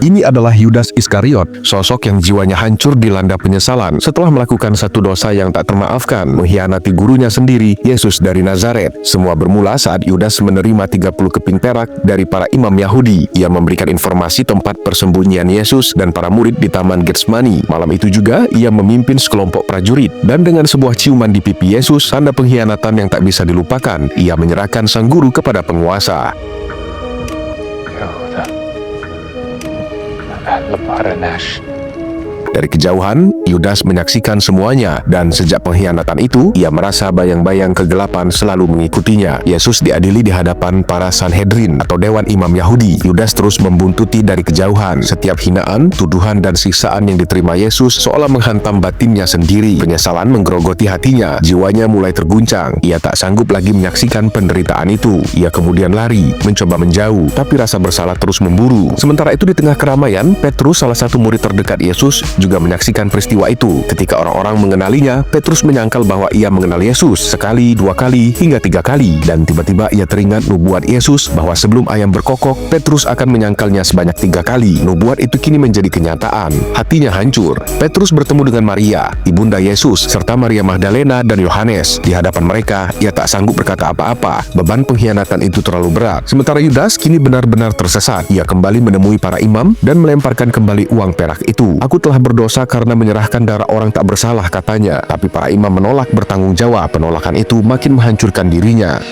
Ini adalah Yudas Iskariot, sosok yang jiwanya hancur dilanda penyesalan setelah melakukan satu dosa yang tak termaafkan, mengkhianati gurunya sendiri, Yesus dari Nazaret. Semua bermula saat Yudas menerima 30 keping perak dari para imam Yahudi. Ia memberikan informasi tempat persembunyian Yesus dan para murid di Taman Getsemani. Malam itu juga, ia memimpin sekelompok prajurit, dan dengan sebuah ciuman di pipi Yesus, tanda pengkhianatan yang tak bisa dilupakan, ia menyerahkan sang guru kepada penguasa. Dari kejauhan, Yudas menyaksikan semuanya, dan sejak pengkhianatan itu, ia merasa bayang-bayang kegelapan selalu mengikutinya. Yesus diadili di hadapan para Sanhedrin atau Dewan Imam Yahudi. Yudas terus membuntuti dari kejauhan. Setiap hinaan, tuduhan, dan siksaan yang diterima Yesus seolah menghantam batinnya sendiri. Penyesalan menggerogoti hatinya, jiwanya mulai terguncang. Ia tak sanggup lagi menyaksikan penderitaan itu. Ia kemudian lari, mencoba menjauh, tapi rasa bersalah terus memburu. Sementara itu di tengah keramaian, Petrus, salah satu murid terdekat Yesus, juga menyaksikan peristiwa itu. Ketika orang-orang mengenalinya, Petrus menyangkal bahwa ia mengenal Yesus sekali, 2 kali, hingga 3 kali. Dan tiba-tiba ia teringat nubuat Yesus bahwa sebelum ayam berkokok, Petrus akan menyangkalnya sebanyak 3 kali. Nubuat itu kini menjadi kenyataan. Hatinya hancur. Petrus bertemu dengan Maria, ibunda Yesus, serta Maria Magdalena dan Yohanes. Di hadapan mereka, ia tak sanggup berkata apa-apa. Beban pengkhianatan itu terlalu berat. Sementara Yudas kini benar-benar tersesat. Ia kembali menemui para imam dan melemparkan kembali uang perak itu. "Aku telah berdosa karena menyerahkan darah orang tak bersalah," katanya. Tapi para imam menolak bertanggung jawab. Penolakan itu makin menghancurkan dirinya.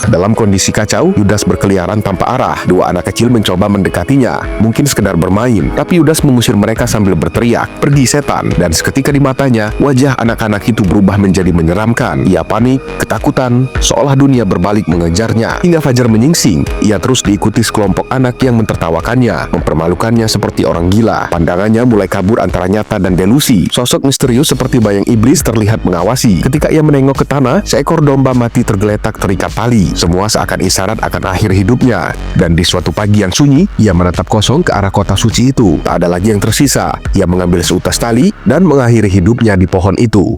Dalam kondisi kacau, Yudas berkeliaran tanpa arah. 2 anak kecil mencoba mendekatinya, mungkin sekedar bermain, tapi Yudas mengusir mereka sambil berteriak, "Pergi setan!" Dan seketika di matanya, wajah anak-anak itu berubah menjadi menyeramkan. Ia panik, ketakutan, seolah dunia berbalik mengejarnya. Hingga fajar menyingsing, ia terus diikuti sekelompok anak yang mentertawakannya, mempermalukannya seperti orang gila. Pandangannya mulai kabur antara nyata dan delusi. Sosok misterius seperti bayang iblis terlihat mengawasi. Ketika ia menengok ke tanah, seekor domba mati tergeletak terikat tali. Semua seakan isyarat akan akhir hidupnya. Dan di suatu pagi yang sunyi, ia menatap kosong ke arah kota suci itu. Tak ada lagi yang tersisa. Ia mengambil seutas tali dan mengakhiri hidupnya di pohon itu.